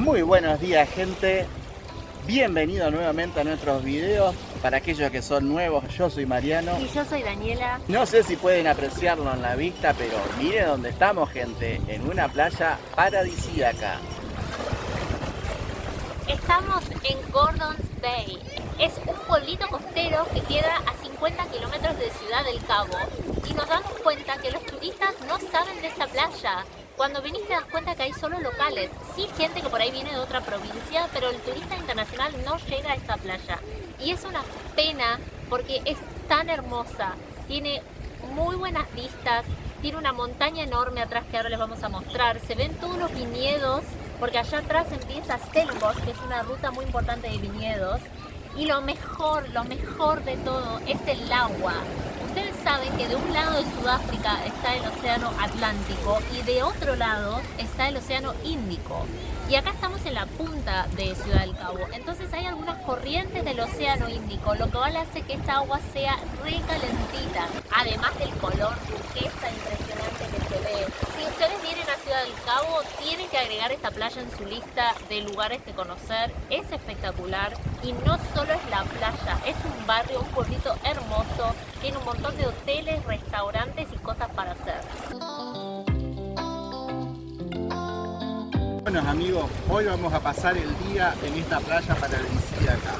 Muy buenos días, gente. Bienvenido nuevamente a nuestros videos. Para aquellos que son nuevos, yo soy Mariano. Y yo soy Daniela. No sé si pueden apreciarlo en la vista, pero miren dónde estamos, gente. En una playa paradisíaca. Estamos en Gordons Bay. Es un pueblito costero que queda a 50 kilómetros de Ciudad del Cabo. Y nos damos cuenta que los turistas no saben de esta playa. Cuando venís te das cuenta que hay solo locales. Sí, gente que por ahí viene de otra provincia, pero el turista internacional no llega a esta playa. Y es una pena porque es tan hermosa. Tiene muy buenas vistas. Tiene una montaña enorme atrás que ahora les vamos a mostrar. Se ven todos los viñedos, porque allá atrás empieza Stellenbosch, que es una ruta muy importante de viñedos. Y lo mejor de todo es el agua. Ustedes saben que de un lado de Sudáfrica está el océano Atlántico y de otro lado está el océano Índico. Y acá estamos en la punta de Ciudad del Cabo. Entonces hay algunas corrientes del océano Índico, lo cual hace que esta agua sea recalentita. Además del color turquesa impresionante que se ve. Si ustedes vienen a Ciudad del Cabo, tienen que agregar esta playa en su lista de lugares que conocer. Es espectacular y no solo es la playa, es un barrio, un pueblito hermoso. Tiene un montón de hoteles, restaurantes y cosas para hacer. Bueno amigos, hoy vamos a pasar el día en esta playa paradisíaca.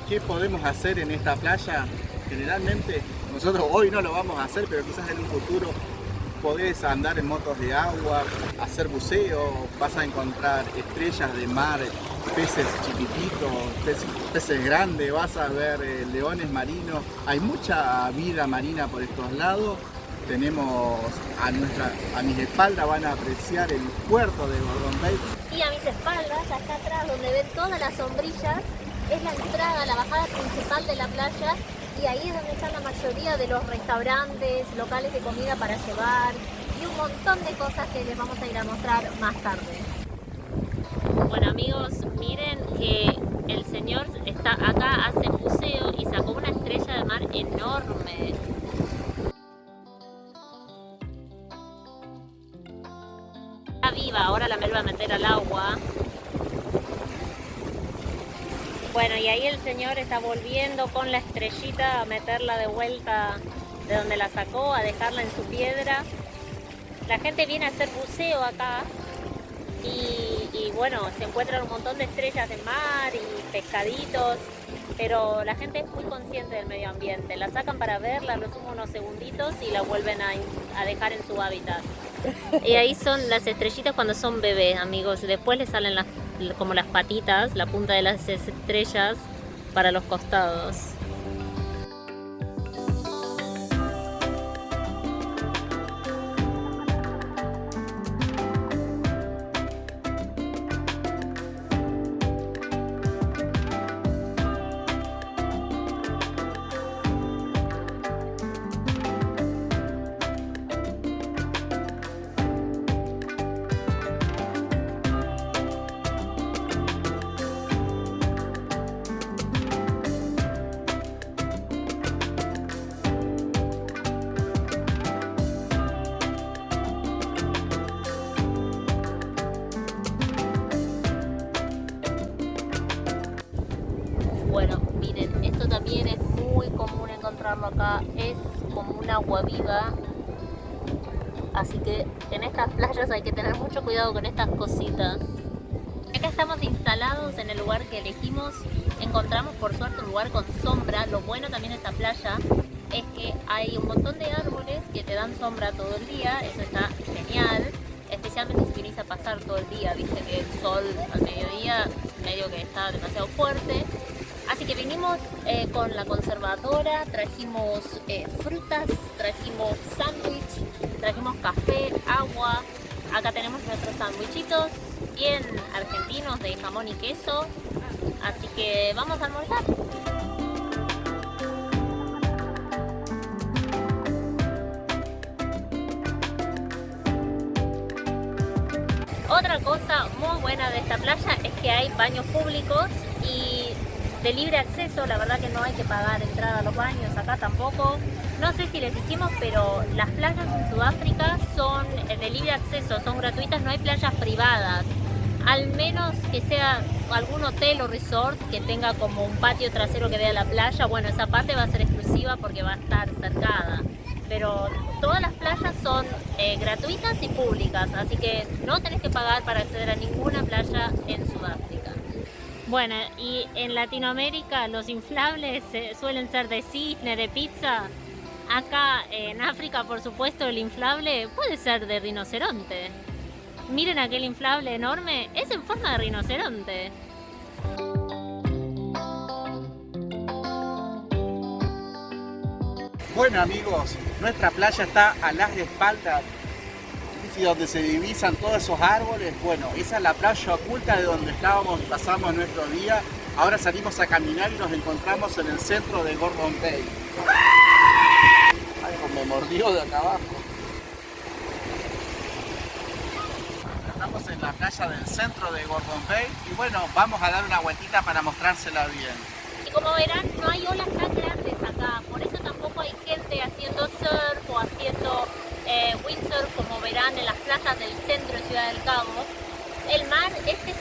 ¿Qué podemos hacer en esta playa? Generalmente nosotros hoy no lo vamos a hacer, pero quizás en un futuro podés andar en motos de agua, hacer buceo, vas a encontrar estrellas de mar, peces chiquititos, peces grandes, vas a ver leones marinos. Hay mucha vida marina por estos lados. Tenemos a mis espaldas, van a apreciar el puerto de Gordons Bay. Y a mis espaldas, acá atrás donde ven todas las sombrillas, es la entrada, la bajada principal de la playa. Y ahí es donde están la mayoría de los restaurantes, locales de comida para llevar y un montón de cosas que les vamos a ir a mostrar más tarde. Bueno amigos, miren que el señor está acá, hace buceo y sacó una estrella de mar enorme. Está viva, ahora la me va a meter al agua. Bueno, y ahí el señor está volviendo con la estrellita a meterla de vuelta de donde la sacó, a dejarla en su piedra. La gente viene a hacer buceo acá y bueno, se encuentran un montón de estrellas de mar y pescaditos, pero la gente es muy consciente del medio ambiente. La sacan para verla, lo sumo unos segunditos y la vuelven a dejar en su hábitat. Y ahí son las estrellitas cuando son bebés, amigos. Después les salen como las patitas, la punta de las estrellas para los costados. Bueno, miren, esto también es muy común encontrarlo acá, es como un agua viva, así que en estas playas hay que tener mucho cuidado con estas cositas. Acá estamos instalados en el lugar que elegimos, encontramos por suerte un lugar con sombra. Lo bueno también de esta playa es que hay un montón de árboles que te dan sombra todo el día, eso está genial, especialmente si viniste a pasar todo el día, viste que el sol al mediodía medio que está demasiado fuerte. Así que vinimos con la conservadora, trajimos frutas, trajimos sándwich, trajimos café, agua. Acá tenemos nuestros sándwichitos bien argentinos de jamón y queso. Así que vamos a almorzar. Otra cosa muy buena de esta playa es que hay baños públicos y de libre acceso. La verdad que no hay que pagar entrada a los baños, acá tampoco. No sé si les dijimos, pero las playas en Sudáfrica son de libre acceso, son gratuitas, no hay playas privadas. al menos que sea algún hotel o resort que tenga como un patio trasero que dé a la playa. Bueno, esa parte va a ser exclusiva porque va a estar cercada, pero todas las playas son gratuitas y públicas, así que no tenés que pagar para acceder a ninguna playa en Sudáfrica. Bueno, y en Latinoamérica los inflables suelen ser de cisne, de pizza. Acá en África, por supuesto, el inflable puede ser de rinoceronte. Miren aquel inflable enorme, es en forma de rinoceronte. Bueno amigos, nuestra playa está a las espaldas, y donde se divisan todos esos árboles. Bueno, esa es la playa oculta de donde estábamos y pasamos nuestro día. Ahora salimos a caminar y nos encontramos en el centro de Gordons Bay. Algo me mordió de acá abajo. Estamos en la playa del centro de Gordons Bay y bueno, vamos a dar una vueltita para mostrársela bien. Y como verán, no hay olas tan grandes acá, por eso tampoco hay gente haciendo surf o haciendo windsurf como verán en las playas del centro de Ciudad del Cabo. El mar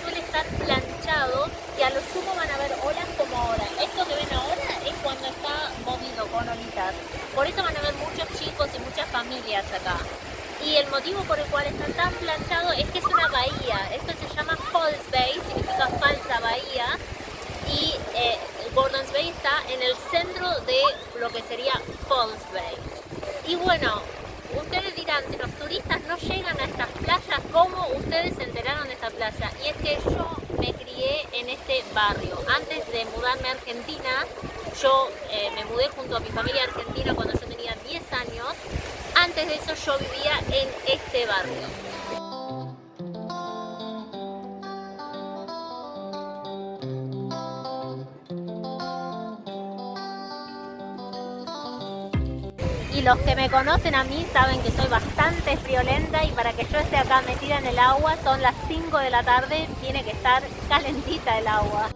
suele estar planchado y a lo sumo van a ver olas como ahora. Esto que ven ahora es cuando está movido con olitas. Por eso van a ver muchos chicos y muchas familias acá. Y el motivo por el cual está tan planchado es que es una bahía. Esto se llama False Bay, significa falsa bahía. Y Gordons Bay está en el centro de lo que sería False Bay. Y bueno, ustedes dirán, si los turistas no llegan a estas playas, ¿cómo ustedes se enteraron de esta playa? Y es que yo me crié en este barrio. Antes de mudarme a Argentina, yo me mudé junto a mi familia argentina cuando yo tenía 10 años. Antes de eso yo vivía en este barrio. Y los que me conocen a mí saben que soy bastante friolenta y para que yo esté acá metida en el agua son las 5 de la tarde, tiene que estar calentita el agua.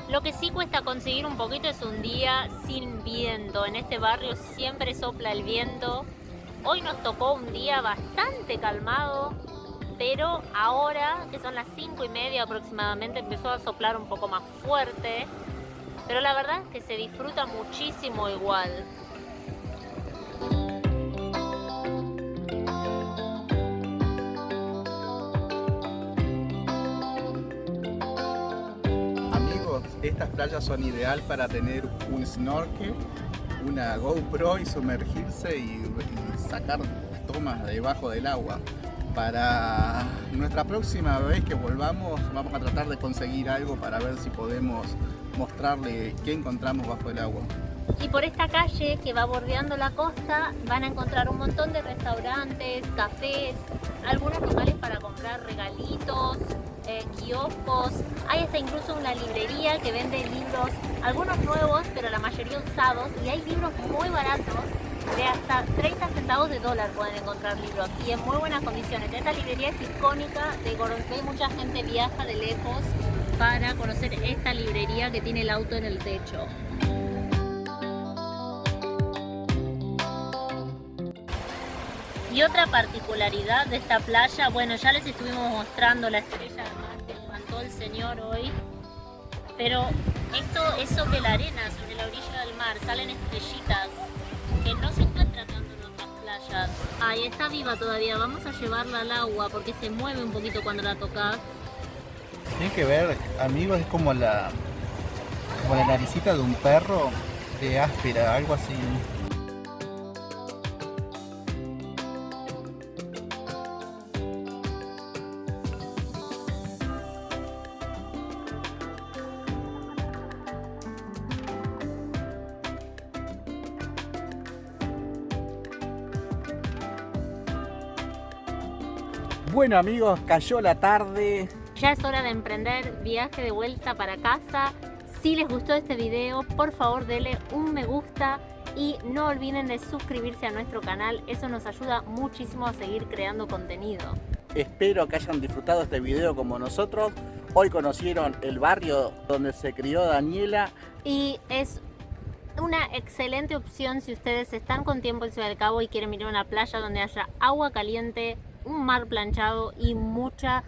Lo que sí cuesta conseguir un poquito es un día sin viento. En este barrio siempre sopla el viento. Hoy nos tocó un día bastante calmado, pero ahora, que son las 5:30 aproximadamente, empezó a soplar un poco más fuerte. Pero la verdad es que se disfruta muchísimo igual. Estas playas son ideal para tener un snorkel, una GoPro y sumergirse y sacar tomas debajo del agua. Para nuestra próxima vez que volvamos vamos a tratar de conseguir algo para ver si podemos mostrarle qué encontramos bajo el agua. Y por esta calle que va bordeando la costa van a encontrar un montón de restaurantes, cafés, algunos locales para comprar regalitos, kioscos. Hay hasta incluso una librería que vende libros, algunos nuevos pero la mayoría usados, y hay libros muy baratos, de hasta 30 centavos de dólar pueden encontrar libros y en muy buenas condiciones. Esta librería es icónica de Gordons Bay, mucha gente viaja de lejos para conocer esta librería que tiene el auto en el techo. Y otra particularidad de esta playa, bueno, ya les estuvimos mostrando la estrella de mar que levantó el señor hoy, pero esto es sobre la arena, sobre la orilla del mar, salen estrellitas que no se encuentran tanto en otras playas. Ahí está viva todavía, vamos a llevarla al agua porque se mueve un poquito cuando la tocas. Tienen que ver, amigos, es como la naricita de un perro de áspera, algo así. Bueno amigos, cayó la tarde. Ya es hora de emprender viaje de vuelta para casa. Si les gustó este video, por favor denle un me gusta y no olviden de suscribirse a nuestro canal. Eso nos ayuda muchísimo a seguir creando contenido. Espero que hayan disfrutado este video como nosotros. Hoy conocieron el barrio donde se crió Daniela. Y es una excelente opción si ustedes están con tiempo en Ciudad del Cabo y quieren ir a una playa donde haya agua caliente, un mar planchado y mucha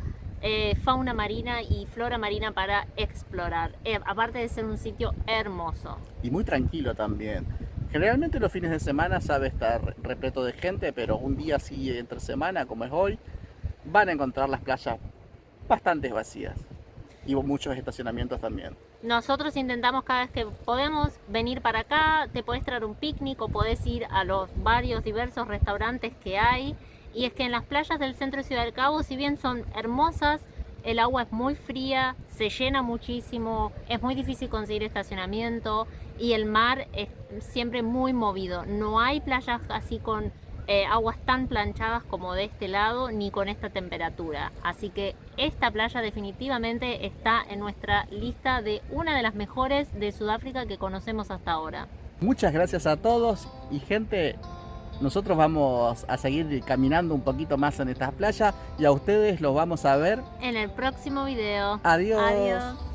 fauna marina y flora marina para explorar, aparte de ser un sitio hermoso. Y muy tranquilo también. Generalmente los fines de semana sabe estar repleto de gente, pero un día así entre semana, como es hoy, van a encontrar las playas bastante vacías. Y muchos estacionamientos también. Nosotros intentamos cada vez que podemos venir para acá, te podés traer un picnic o podés ir a los varios diversos restaurantes que hay. Y es que en las playas del centro de Ciudad del Cabo, si bien son hermosas, el agua es muy fría, se llena muchísimo, es muy difícil conseguir estacionamiento y el mar es siempre muy movido. No hay playas así con aguas tan planchadas como de este lado, ni con esta temperatura. Así que esta playa definitivamente está en nuestra lista de una de las mejores de Sudáfrica que conocemos hasta ahora. Muchas gracias a todos y gente, nosotros vamos a seguir caminando un poquito más en estas playas y a ustedes los vamos a ver En el próximo video. Adiós. Adiós.